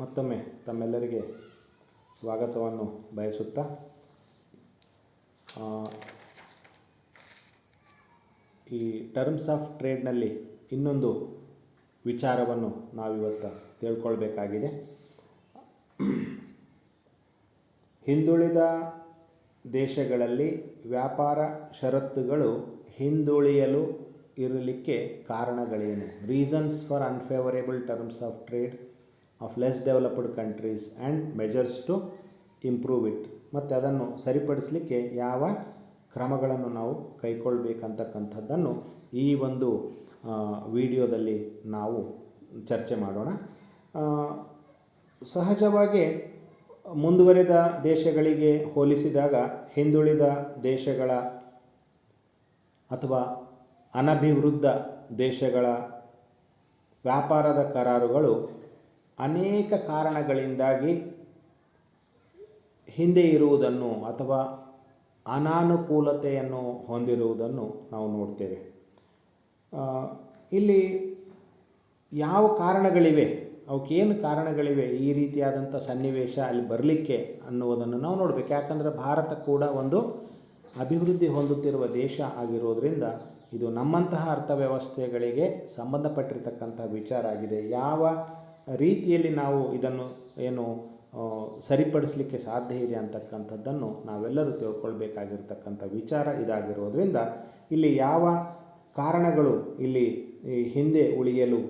ಮತ್ತೊಮ್ಮೆ ತಮ್ಮೆಲ್ಲರಿಗೆ ಸ್ವಾಗತವನ್ನು ಬಯಸುತ್ತಾ ಈ ಟರ್ಮ್ಸ್ ಆಫ್ ಟ್ರೇಡ್ನಲ್ಲಿ ಇನ್ನೊಂದು ವಿಚಾರವನ್ನು ನಾವಿವತ್ತು ತಿಳ್ಕೊಳ್ಬೇಕಾಗಿದೆ. ಹಿಂದುಳಿದ ದೇಶಗಳಲ್ಲಿ ವ್ಯಾಪಾರ ಷರತ್ತುಗಳು ಹಿಂದುಳಿಯಲು ಇರಲಿಕ್ಕೆ ಕಾರಣಗಳೇನು? Reasons for unfavourable terms of trade of less developed countries and measures to improve it. ಮತ್ತು ಅದನ್ನು ಸರಿಪಡಿಸಲಿಕ್ಕೆ ಯಾವ ಕ್ರಮಗಳನ್ನು ನಾವು ಕೈಗೊಳ್ಳಬೇಕಂತಕ್ಕಂಥದ್ದನ್ನು ಈ ಒಂದು ವಿಡಿಯೋದಲ್ಲಿ ನಾವು ಚರ್ಚೆ ಮಾಡೋಣ. ಸಹಜವಾಗಿ ಮುಂದುವರೆದ ದೇಶಗಳಿಗೆ ಹೋಲಿಸಿದಾಗ ಹಿಂದುಳಿದ ದೇಶಗಳ ಅಥವಾ ಅನಭಿವೃದ್ಧ ದೇಶಗಳ ವ್ಯಾಪಾರದ ಕರಾರುಗಳು ಅನೇಕ ಕಾರಣಗಳಿಂದಾಗಿ ಹಿಂದೆ ಇರುವುದನ್ನು ಅಥವಾ ಅನಾನುಕೂಲತೆಯನ್ನು ಹೊಂದಿರುವುದನ್ನು ನಾವು ನೋಡ್ತೇವೆ. ಇಲ್ಲಿ ಯಾವ ಕಾರಣಗಳಿವೆ, ಅವಕ್ಕೇನು ಕಾರಣಗಳಿವೆ ಈ ರೀತಿಯಾದಂಥ ಸನ್ನಿವೇಶ ಅಲ್ಲಿ ಬರಲಿಕ್ಕೆ ಅನ್ನುವುದನ್ನು ನಾವು ನೋಡಬೇಕು. ಯಾಕಂದರೆ ಭಾರತ ಕೂಡ ಒಂದು ಅಭಿವೃದ್ಧಿ ಹೊಂದುತ್ತಿರುವ ದೇಶ ಆಗಿರೋದ್ರಿಂದ ಇದು ನಮ್ಮಂತಹ ಅರ್ಥವ್ಯವಸ್ಥೆಗಳಿಗೆ ಸಂಬಂಧಪಟ್ಟಿರ್ತಕ್ಕಂಥ ವಿಚಾರ ಆಗಿದೆ. ಯಾವ ರೀತಿಯಲ್ಲಿ ನಾವು ಇದನ್ನು ಏನು ಸರಿಪಡಿಸಲಿಕ್ಕೆ ಸಾಧ್ಯ ಇದೆ ಅಂತಕ್ಕಂಥದ್ದನ್ನು ನಾವೆಲ್ಲರೂ ತಿಳ್ಕೊಳ್ಬೇಕಾಗಿರ್ತಕ್ಕಂಥ ವಿಚಾರ ಇದಾಗಿರೋದ್ರಿಂದ ಇಲ್ಲಿ ಯಾವ ಕಾರಣಗಳು ಇಲ್ಲಿ ಹಿಂದೆ ಉಳಿಯಲು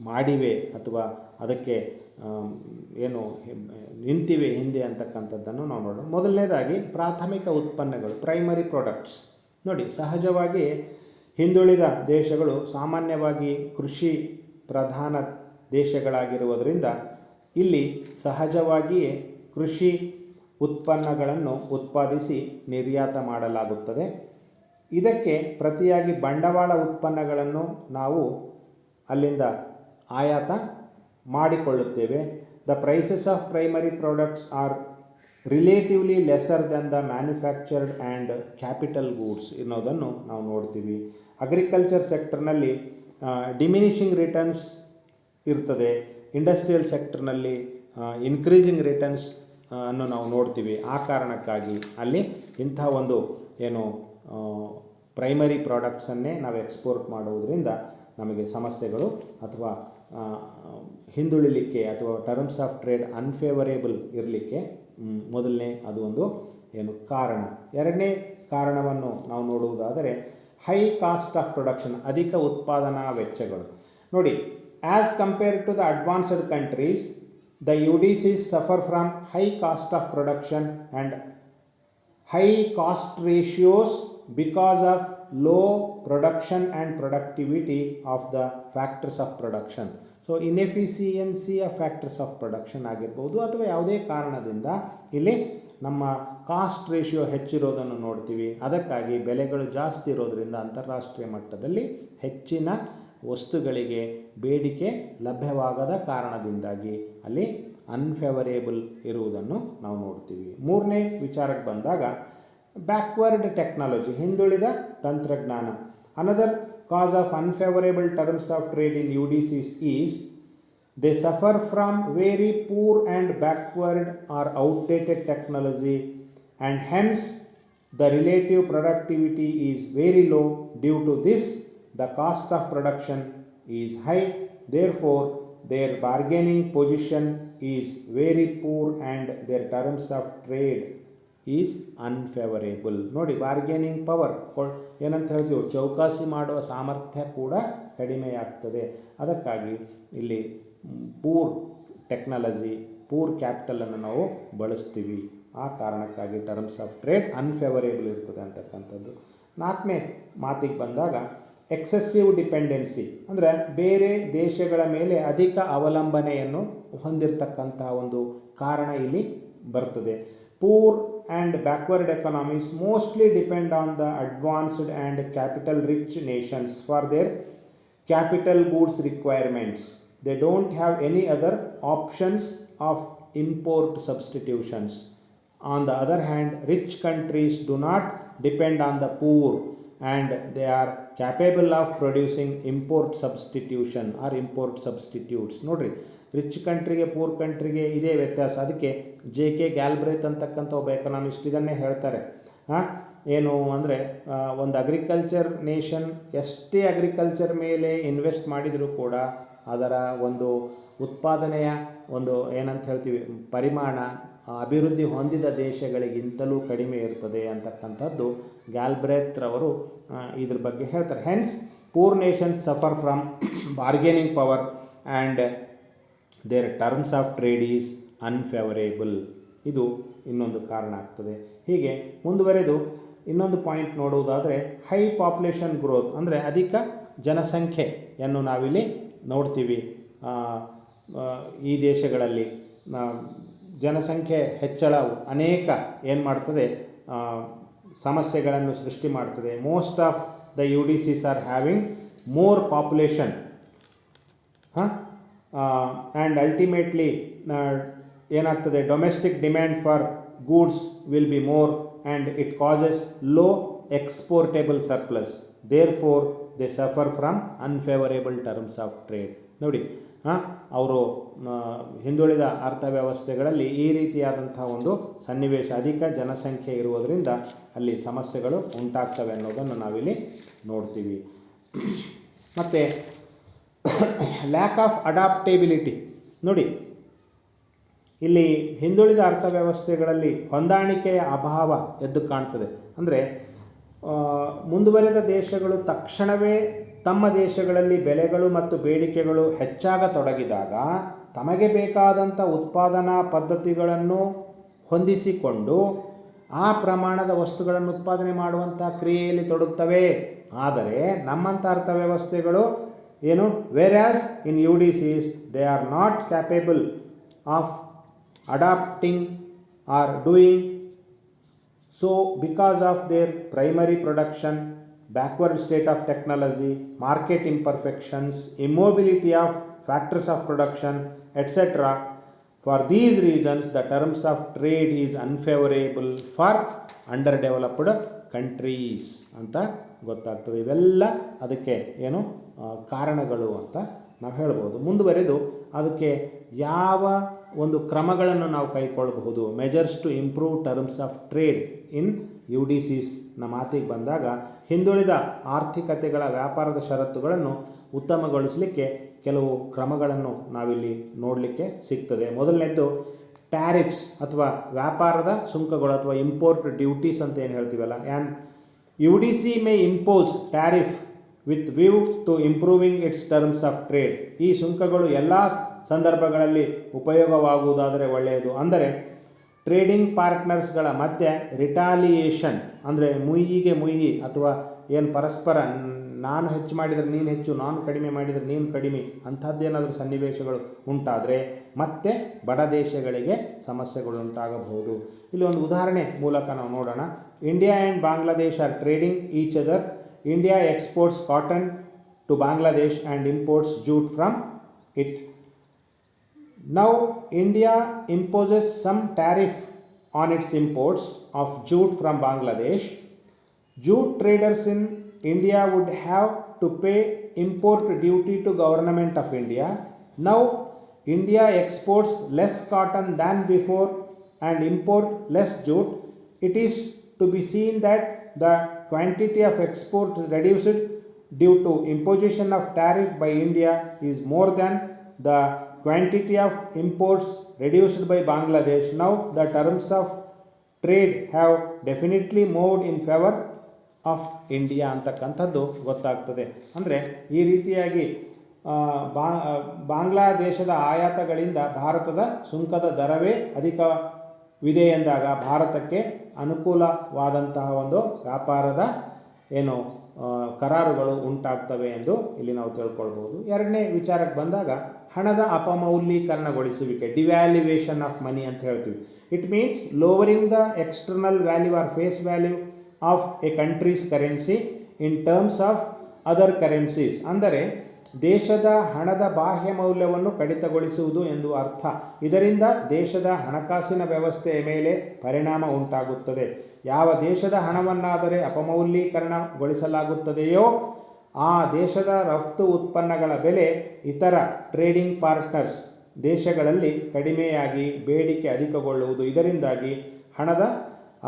ಮಾಡಿವೆ ಅಥವಾ ಅದಕ್ಕೆ ಏನು ನಿಂತಿವೆ ಹಿಂದೆ ಅಂತಕ್ಕಂಥದ್ದನ್ನು ನಾವು ನೋಡೋಣ. ಮೊದಲನೇದಾಗಿ ಪ್ರಾಥಮಿಕ ಉತ್ಪನ್ನಗಳು, ಪ್ರೈಮರಿ ಪ್ರಾಡಕ್ಟ್ಸ್. ನೋಡಿ, ಸಹಜವಾಗಿ ಹಿಂದುಳಿದ ದೇಶಗಳು ಸಾಮಾನ್ಯವಾಗಿ ಕೃಷಿ ಪ್ರಧಾನ ದೇಶಗಳಾಗಿರುವುದರಿಂದ ಇಲ್ಲಿ ಸಹಜವಾಗಿಯೇ ಕೃಷಿ ಉತ್ಪನ್ನಗಳನ್ನು ಉತ್ಪಾದಿಸಿ ನಿರ್ಯಾತ ಮಾಡಲಾಗುತ್ತದೆ. ಇದಕ್ಕೆ ಪ್ರತಿಯಾಗಿ ಬಂಡವಾಳ ಉತ್ಪನ್ನಗಳನ್ನು ನಾವು ಅಲ್ಲಿಂದ ಆಯಾತ ಮಾಡಿಕೊಳ್ಳುತ್ತೇವೆ. The prices of primary products are relatively lesser than the manufactured and capital goods ಅನ್ನೋದನ್ನು ನಾವು ನೋಡ್ತೀವಿ. ಅಗ್ರಿಕಲ್ಚರ್ ಸೆಕ್ಟರ್ನಲ್ಲಿ ಡಿಮಿನಿಷಿಂಗ್ ರಿಟರ್ನ್ಸ್ ಇರ್ತದೆ. ಇಂಡಸ್ಟ್ರಿಯಲ್ ಸೆಕ್ಟರ್ನಲ್ಲಿ ಇನ್ಕ್ರೀಸಿಂಗ್ ರಿಟರ್ನ್ಸ್ ಅನ್ನು ನಾವು ನೋಡ್ತೀವಿ. ಆ ಕಾರಣಕ್ಕಾಗಿ ಅಲ್ಲಿ ಇಂಥ ಒಂದು ಏನು ಪ್ರೈಮರಿ ಪ್ರಾಡಕ್ಟ್ಸನ್ನೇ ನಾವು ಎಕ್ಸ್ಪೋರ್ಟ್ ಮಾಡುವುದರಿಂದ ನಮಗೆ ಸಮಸ್ಯೆಗಳು ಅಥವಾ ಹಿಂದುಳಿಲಿಕ್ಕೆ ಅಥವಾ ಟರ್ಮ್ಸ್ ಆಫ್ ಟ್ರೇಡ್ ಅನ್ಫೇವರೇಬಲ್ ಇರಲಿಕ್ಕೆ ಮೊದಲನೇ ಅದು ಒಂದು ಏನು ಕಾರಣ. ಎರಡನೇ ಕಾರಣವನ್ನು ನಾವು ನೋಡುವುದಾದರೆ ಹೈ ಕಾಸ್ಟ್ ಆಫ್ ಪ್ರೊಡಕ್ಷನ್, ಅಧಿಕ ಉತ್ಪಾದನಾ ವೆಚ್ಚಗಳು. ನೋಡಿ, as compared to the advanced countries, the UDCs suffer from high cost of production and high cost ratios because of low production and productivity of the factors of production. So inefficiency of factors of production ಆಗಿರ್ಬೋದು ಅಥವಾ ಯಾವುದೇ ಕಾರಣದಿಂದ ಇಲ್ಲಿ ನಮ್ಮ cost ratio ಹೆಚ್ಚಿರೋದನ್ನು ನೋಡ್ತೀವಿ. ಅದಕ್ಕಾಗಿ ಬೆಲೆಗಳು ಜಾಸ್ತಿ ಇರೋದರಿಂದ ಅಂತಾರಾಷ್ಟ್ರೀಯ ಮಟ್ಟದಲ್ಲಿ ಹೆಚ್ಚಿನ ವಸ್ತುಗಳಿಗೆ ಬೇಡಿಕೆ ಲಭ್ಯವಾಗದ ಕಾರಣದಿಂದಾಗಿ ಅಲ್ಲಿ ಅನ್ಫೇವರೇಬಲ್ ಇರುವುದನ್ನು ನಾವು ನೋಡ್ತೀವಿ. ಮೂರನೇ ವಿಚಾರಕ್ಕೆ ಬಂದಾಗ ಬ್ಯಾಕ್ವರ್ಡ್ ಟೆಕ್ನಾಲಜಿ, ಹಿಂದುಳಿದ ತಂತ್ರಜ್ಞಾನ. Another cause of unfavorable terms of trade in UDCs is they suffer from very poor and backward or outdated technology, and hence the relative productivity is very low. Due to this, the cost of production is high. Therefore, their bargaining position is very poor and their terms of trade is unfavourable. ನೋಡಿ, bargaining power ಏನಂತ ಹೇಳ್ತೀವಿ, ಚೌಕಾಸಿ ಮಾಡುವ ಸಾಮರ್ಥ್ಯ ಕೂಡ ಕಡಿಮೆಯಾಗ್ತದೆ. ಅದಕ್ಕಾಗಿ ಇಲ್ಲಿ ಪೂರ್ ಟೆಕ್ನಾಲಜಿ, ಪೂರ್ ಕ್ಯಾಪಿಟಲನ್ನು ನಾವು ಬಳಸ್ತೀವಿ. ಆ ಕಾರಣಕ್ಕಾಗಿ ಟರ್ಮ್ಸ್ ಆಫ್ ಟ್ರೇಡ್ ಅನ್ಫೇವರೇಬಲ್ ಇರ್ತದೆ ಅಂತಕ್ಕಂಥದ್ದು. ನಾಲ್ಕನೇ ಮಾತಿಗೆ ಬಂದಾಗ ಎಕ್ಸೆಸಿವ್ ಡಿಪೆಂಡೆನ್ಸಿ, ಅಂದರೆ ಬೇರೆ ದೇಶಗಳ ಮೇಲೆ ಅಧಿಕ ಅವಲಂಬನೆಯನ್ನು ಹೊಂದಿರತಕ್ಕಂಥ ಒಂದು ಕಾರಣ ಇಲ್ಲಿ ಬರ್ತದೆ. Poor and backward economies mostly depend on the advanced and capital rich nations for their capital goods requirements. They don't have any other options of import substitutions. On the other hand, rich countries do not depend on the poor and they are capable of producing import substitution or import substitutes. ನೋಡಿರಿ, rich ಕಂಟ್ರಿಗೆ poor ಕಂಟ್ರಿಗೆ ಇದೇ ವ್ಯತ್ಯಾಸ. ಅದಕ್ಕೆ JK ಗ್ಯಾಲ್ಬ್ರೇತ್ ಅಂತಕ್ಕಂಥ ಒಬ್ಬ economist ಇದನ್ನೇ ಹೇಳ್ತಾರೆ. ಏನು ಅಂದರೆ ಒಂದು ಅಗ್ರಿಕಲ್ಚರ್ ನೇಷನ್ ಎಷ್ಟೇ ಅಗ್ರಿಕಲ್ಚರ್ ಮೇಲೆ ಇನ್ವೆಸ್ಟ್ ಮಾಡಿದರೂ ಕೂಡ ಅದರ ಒಂದು ಉತ್ಪಾದನೆಯ ಒಂದು ಏನಂತ ಹೇಳ್ತೀವಿ ಪರಿಮಾಣ ಅಭಿವೃದ್ಧಿ ಹೊಂದಿದ ದೇಶಗಳಿಗಿಂತಲೂ ಕಡಿಮೆ ಇರ್ತದೆ ಅಂತಕ್ಕಂಥದ್ದು ಗ್ಯಾಲ್ಬ್ರೇತ್ ರವರು ಇದ್ರ ಬಗ್ಗೆ ಹೇಳ್ತಾರೆ. Hence poor nations suffer from bargaining power and their terms of trade is unfavourable. ಇದು ಇನ್ನೊಂದು ಕಾರಣ ಆಗ್ತದೆ. ಹೀಗೆ ಮುಂದುವರೆದು ಇನ್ನೊಂದು ಪಾಯಿಂಟ್ ನೋಡುವುದಾದರೆ ಹೈ ಪಾಪ್ಯುಲೇಷನ್ ಗ್ರೋತ್ ಅಂದರೆ ಅಧಿಕ ಜನಸಂಖ್ಯೆಯನ್ನು ನಾವಿಲ್ಲಿ ನೋಡ್ತೀವಿ. ಈ ದೇಶಗಳಲ್ಲಿ ಜನಸಂಖ್ಯೆ ಹೆಚ್ಚಳವು ಅನೇಕ ಏನು ಮಾಡ್ತದೆ ಸಮಸ್ಯೆಗಳನ್ನು ಸೃಷ್ಟಿ ಮಾಡ್ತದೆ. Most of the UDCs are having more population and ultimately ಏನಾಗ್ತದೆ domestic demand for goods will be more and it causes low exportable surplus. Therefore they suffer from unfavourable terms of trade. ನೋಡಿ, ಅವರು ಹಿಂದುಳಿದ ಅರ್ಥವ್ಯವಸ್ಥೆಗಳಲ್ಲಿ ಈ ರೀತಿಯಾದಂಥ ಒಂದು ಸನ್ನಿವೇಶ, ಅಧಿಕ ಜನಸಂಖ್ಯೆ ಇರುವುದರಿಂದ ಅಲ್ಲಿ ಸಮಸ್ಯೆಗಳು ಉಂಟಾಗ್ತವೆ ಅನ್ನೋದನ್ನು ನಾವಿಲ್ಲಿ ನೋಡ್ತೀವಿ. ಮತ್ತು ಲ್ಯಾಕ್ ಆಫ್ ಅಡಾಪ್ಟೇಬಿಲಿಟಿ. ನೋಡಿ, ಇಲ್ಲಿ ಹಿಂದುಳಿದ ಅರ್ಥವ್ಯವಸ್ಥೆಗಳಲ್ಲಿ ಹೊಂದಾಣಿಕೆಯ ಅಭಾವ ಎದ್ದು ಕಾಣ್ತದೆ. ಅಂದರೆ ಮುಂದುವರೆದ ದೇಶಗಳು ತಕ್ಷಣವೇ ತಮ್ಮ ದೇಶಗಳಲ್ಲಿ ಬೆಲೆಗಳು ಮತ್ತು ಬೇಡಿಕೆಗಳು ಹೆಚ್ಚಾಗತೊಡಗಿದಾಗ ತಮಗೆ ಬೇಕಾದಂಥ ಉತ್ಪಾದನಾ ಪದ್ಧತಿಗಳನ್ನು ಹೊಂದಿಸಿಕೊಂಡು ಆ ಪ್ರಮಾಣದ ವಸ್ತುಗಳನ್ನು ಉತ್ಪಾದನೆ ಮಾಡುವಂಥ ಕ್ರಿಯೆಯಲ್ಲಿ ತೊಡಗುತ್ತವೆ. ಆದರೆ ನಮ್ಮಂಥ ಅರ್ಥವ್ಯವಸ್ಥೆಗಳು ಏನು ವೆರಾಸ್ ಇನ್ UDCs they are not capable of adapting are doing so because of their primary production, backward state of technology, market imperfections, immobility of factors of production, etc. For these reasons the terms of trade is unfavorable for underdeveloped countries ಅಂತ ಗೊತ್ತಾಗ್ತದೆ. ಇವೆಲ್ಲ ಅದಕ್ಕೆ ಏನು ಕಾರಣಗಳು ಅಂತ ನಾವು ಹೇಳ್ಬೋದು. ಮುಂದುವರೆದು ಅದಕ್ಕೆ ಯಾವ ಒಂದು ಕ್ರಮಗಳನ್ನು ನಾವು ಕೈಗೊಳ್ಳಬಹುದು, measures to improve terms of trade in UDCs ನ ಮಾತಿಗೆ ಬಂದಾಗ ಹಿಂದುಳಿದ ಆರ್ಥಿಕತೆಗಳ ವ್ಯಾಪಾರದ ಷರತ್ತುಗಳನ್ನು ಉತ್ತಮಗೊಳಿಸಲಿಕ್ಕೆ ಕೆಲವು ಕ್ರಮಗಳನ್ನು ನಾವಿಲ್ಲಿ ನೋಡಲಿಕ್ಕೆ ಸಿಗ್ತದೆ. ಮೊದಲನೇದ್ದು ಟ್ಯಾರಿಫ್ಸ್ ಅಥವಾ ವ್ಯಾಪಾರದ ಸುಂಕಗಳು ಅಥವಾ ಇಂಪೋರ್ಟ್ ಡ್ಯೂಟೀಸ್ ಅಂತ ಏನು ಹೇಳ್ತೀವಲ್ಲ. And UDC may impose tariff with view to improving its terms of trade. ಈ ಸುಂಕಗಳು ಎಲ್ಲ ಸಂದರ್ಭಗಳಲ್ಲಿ ಉಪಯೋಗವಾಗುವುದಾದರೆ ಒಳ್ಳೆಯದು. ಅಂದರೆ ಟ್ರೇಡಿಂಗ್ ಪಾರ್ಟ್ನರ್ಸ್ಗಳ ಮಧ್ಯೆ ರಿಟಾಲಿಯೇಷನ್ ಅಂದರೆ ಮುಯ್ಯಿಗೆ ಮುಯ್ಯಿ ಅಥವಾ ಏನು ಪರಸ್ಪರ ನಾನು ಹೆಚ್ಚು ಮಾಡಿದರೆ ನೀನು ಹೆಚ್ಚು, ನಾನು ಕಡಿಮೆ ಮಾಡಿದರೆ ನೀನು ಕಡಿಮೆ ಅಂಥದ್ದೇನಾದರೂ ಸನ್ನಿವೇಶಗಳು ಉಂಟಾದರೆ ಮತ್ತೆ ಬಡ ದೇಶಗಳಿಗೆ ಸಮಸ್ಯೆಗಳು ಉಂಟಾಗಬಹುದು. ಇಲ್ಲಿ ಒಂದು ಉದಾಹರಣೆ ಮೂಲಕ ನಾವು ನೋಡೋಣ. India and Bangladesh are trading each other. India exports cotton to Bangladesh and imports jute from it. Now India imposes some tariff on its imports of jute from Bangladesh. Jute traders in India would have to pay import duty to government of India. Now India exports less cotton than before and import less jute. It is to be seen that the quantity of export reduced due to imposition of tariff by India is more than the quantity of imports reduced by Bangladesh. Now the terms of trade have definitely moved in favor of India ಅಂತಕ್ಕಂಥದ್ದು ಗೊತ್ತಾಗ್ತದೆ. ಅಂದರೆ ಈ ರೀತಿಯಾಗಿ ಬಾಂಗ್ಲಾದೇಶದ ಆಯಾತಗಳಿಂದ ಭಾರತದ ಸುಂಕದ ದರವೇ ಅಧಿಕವಿದೆ ಎಂದಾಗ ಭಾರತಕ್ಕೆ ಅನುಕೂಲವಾದಂತಹ ಒಂದು ವ್ಯಾಪಾರದ ಏನು ಕರಾರುಗಳು ಉಂಟಾಗ್ತವೆ ಎಂದು ಇಲ್ಲಿ ನಾವು ತಿಳ್ಕೊಳ್ಬೋದು. ಎರಡನೇ ವಿಚಾರಕ್ಕೆ ಬಂದಾಗ ಹಣದ ಅಪಮೌಲ್ಯೀಕರಣಗೊಳಿಸುವಿಕೆ, ಡಿವ್ಯಾಲ್ಯೂಯೇಷನ್ ಆಫ್ ಮನಿ ಅಂತ ಹೇಳ್ತೀವಿ. It means lowering the external value or face value of a country's currency in terms of other currencies. ಅಂದರೆ ದೇಶದ ಹಣದ ಬಾಹ್ಯ ಮೌಲ್ಯವನ್ನು ಕಡಿತಗೊಳಿಸುವುದು ಎಂದು ಅರ್ಥ. ಇದರಿಂದ ದೇಶದ ಹಣಕಾಸಿನ ವ್ಯವಸ್ಥೆಯ ಮೇಲೆ ಪರಿಣಾಮ ಉಂಟಾಗುತ್ತದೆ. ಯಾವ ದೇಶದ ಹಣವನ್ನಾದರೆ ಅಪಮೌಲ್ಯೀಕರಣಗೊಳಿಸಲಾಗುತ್ತದೆಯೋ ಆ ದೇಶದ ರಫ್ತು ಉತ್ಪನ್ನಗಳ ಬೆಲೆ ಇತರ ಟ್ರೇಡಿಂಗ್ ಪಾರ್ಟ್ನರ್ಸ್ ದೇಶಗಳಲ್ಲಿ ಕಡಿಮೆಯಾಗಿ ಬೇಡಿಕೆ ಅಧಿಕಗೊಳ್ಳುವುದು. ಇದರಿಂದಾಗಿ ಹಣದ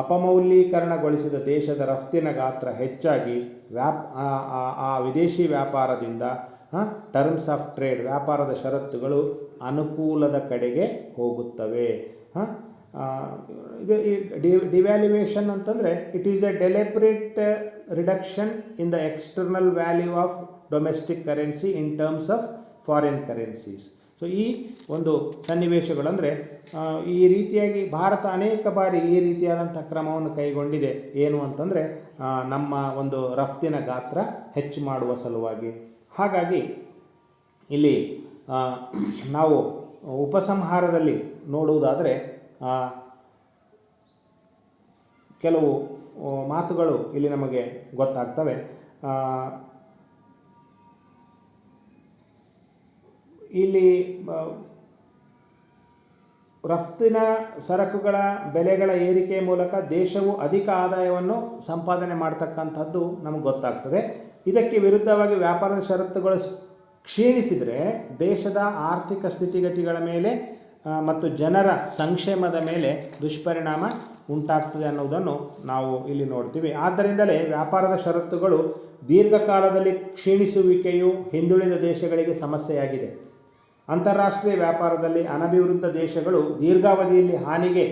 ಅಪಮೌಲ್ಯೀಕರಣಗೊಳಿಸಿದ ದೇಶದ ರಫ್ತಿನ ಗಾತ್ರ ಹೆಚ್ಚಾಗಿ ಆ ವಿದೇಶಿ ವ್ಯಾಪಾರದಿಂದ ಟರ್ಮ್ಸ್ ಆಫ್ ಟ್ರೇಡ್ ವ್ಯಾಪಾರದ ಷರತ್ತುಗಳು ಅನುಕೂಲದ ಕಡೆಗೆ ಹೋಗುತ್ತವೆ. ಇದು ಡಿವ್ಯಾಲ್ಯೂಯೇಷನ್ ಅಂತಂದರೆ it is A deliberate reduction in the external value of domestic currency in terms of foreign currencies. So ಈ ಒಂದು ಸನ್ನಿವೇಶಗಳಂದರೆ ಈ ರೀತಿಯಾಗಿ ಭಾರತ ಅನೇಕ ಬಾರಿ ಈ ರೀತಿಯಾದಂಥ ಕ್ರಮವನ್ನು ಕೈಗೊಂಡಿದೆ. ಏನು ಅಂತಂದರೆ ನಮ್ಮ ಒಂದು ರಫ್ತಿನ ಗಾತ್ರ ಹೆಚ್ಚು ಮಾಡುವ ಸಲುವಾಗಿ. ಹಾಗಾಗಿ ಇಲ್ಲಿ ನಾವು ಉಪಸಂಹಾರದಲ್ಲಿ ನೋಡುವುದಾದರೆ ಕೆಲವು ಮಾತುಗಳು ಇಲ್ಲಿ ನಮಗೆ ಗೊತ್ತಾಗ್ತವೆ. ಇಲ್ಲಿ ರಫ್ತಿನ ಸರಕುಗಳ ಬೆಲೆಗಳ ಏರಿಕೆ ಮೂಲಕ ದೇಶವು ಅಧಿಕ ಆದಾಯವನ್ನು ಸಂಪಾದನೆ ಮಾಡ್ತಕ್ಕಂಥದ್ದು ನಮಗೆ ಗೊತ್ತಾಗ್ತದೆ. ಇದಕ್ಕೆ ವಿರುದ್ಧವಾಗಿ ವ್ಯಾಪಾರದ ಷರತ್ತುಗಳು ಕ್ಷೀಣಿಸಿದರೆ ದೇಶದ ಆರ್ಥಿಕ ಸ್ಥಿತಿಗತಿಗಳ ಮೇಲೆ ಮತ್ತು ಜನರ ಸಂಕ್ಷೇಮದ ಮೇಲೆ ದುಷ್ಪರಿಣಾಮ ಉಂಟಾಗ್ತದೆ ಅನ್ನೋದನ್ನು ನಾವು ಇಲ್ಲಿ ನೋಡ್ತೀವಿ. ಆದ್ದರಿಂದಲೇ ವ್ಯಾಪಾರದ ಷರತ್ತುಗಳು ದೀರ್ಘಕಾಲದಲ್ಲಿ ಕ್ಷೀಣಿಸುವಿಕೆಯು ಹಿಂದುಳಿದ ದೇಶಗಳಿಗೆ ಸಮಸ್ಯೆಯಾಗಿದೆ. ಅಂತಾರಾಷ್ಟ್ರೀಯ ವ್ಯಾಪಾರದಲ್ಲಿ ಅನಭಿವೃದ್ಧ ದೇಶಗಳು ದೀರ್ಘಾವಧಿಯಲ್ಲಿ ಹಾನಿಗೆ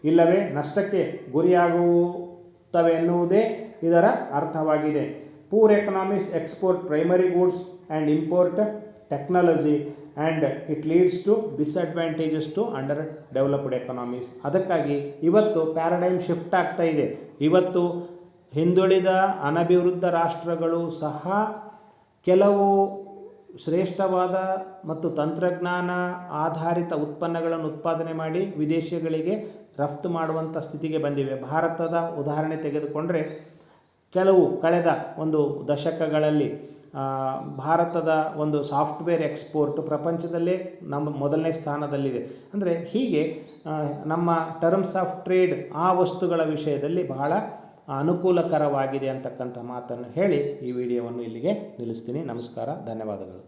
ಇಲ್ಲವೇ ನಷ್ಟಕ್ಕೆ ಗುರಿಯಾಗುತ್ತವೆ ಎನ್ನುವುದೇ ಇದರ ಅರ್ಥವಾಗಿದೆ. Poor economics export primary goods and import technology and it leads to disadvantages to underdeveloped economies. ಅದಕ್ಕಾಗಿ ಇವತ್ತು ಪ್ಯಾರಡೈಮ್ ಶಿಫ್ಟ್ ಆಗ್ತಾ ಇದೆ. ಇವತ್ತು ಹಿಂದುಳಿದ ಅನಭಿವೃದ್ಧ ರಾಷ್ಟ್ರಗಳು ಸಹ ಕೆಲವು ಶ್ರೇಷ್ಠವಾದ ಮತ್ತು ತಂತ್ರಜ್ಞಾನ ಆಧಾರಿತ ಉತ್ಪನ್ನಗಳನ್ನು ಉತ್ಪಾದನೆ ಮಾಡಿ ವಿದೇಶಗಳಿಗೆ ರಫ್ತು ಮಾಡುವಂಥ ಸ್ಥಿತಿಗೆ ಬಂದಿವೆ. ಭಾರತದ ಉದಾಹರಣೆ ತೆಗೆದುಕೊಂಡರೆ ಕೆಲವು ಕಳೆದ ಒಂದು ದಶಕಗಳಲ್ಲಿ ಭಾರತದ ಒಂದು ಸಾಫ್ಟ್ವೇರ್ ಎಕ್ಸ್ಪೋರ್ಟ್ ಪ್ರಪಂಚದಲ್ಲೇ ನಮ್ಮ ಮೊದಲನೇ ಸ್ಥಾನದಲ್ಲಿದೆ. ಅಂದರೆ ಹೀಗೆ ನಮ್ಮ ಟರ್ಮ್ಸ್ ಆಫ್ ಟ್ರೇಡ್ ಆ ವಸ್ತುಗಳ ವಿಷಯದಲ್ಲಿ ಬಹಳ ಅನುಕೂಲಕರವಾಗಿದೆ ಅಂತಕ್ಕಂಥ ಮಾತನ್ನು ಹೇಳಿ ಈ ವಿಡಿಯೋವನ್ನು ಇಲ್ಲಿಗೆ ನಿಲ್ಲಿಸ್ತೀನಿ. ನಮಸ್ಕಾರ, ಧನ್ಯವಾದಗಳು.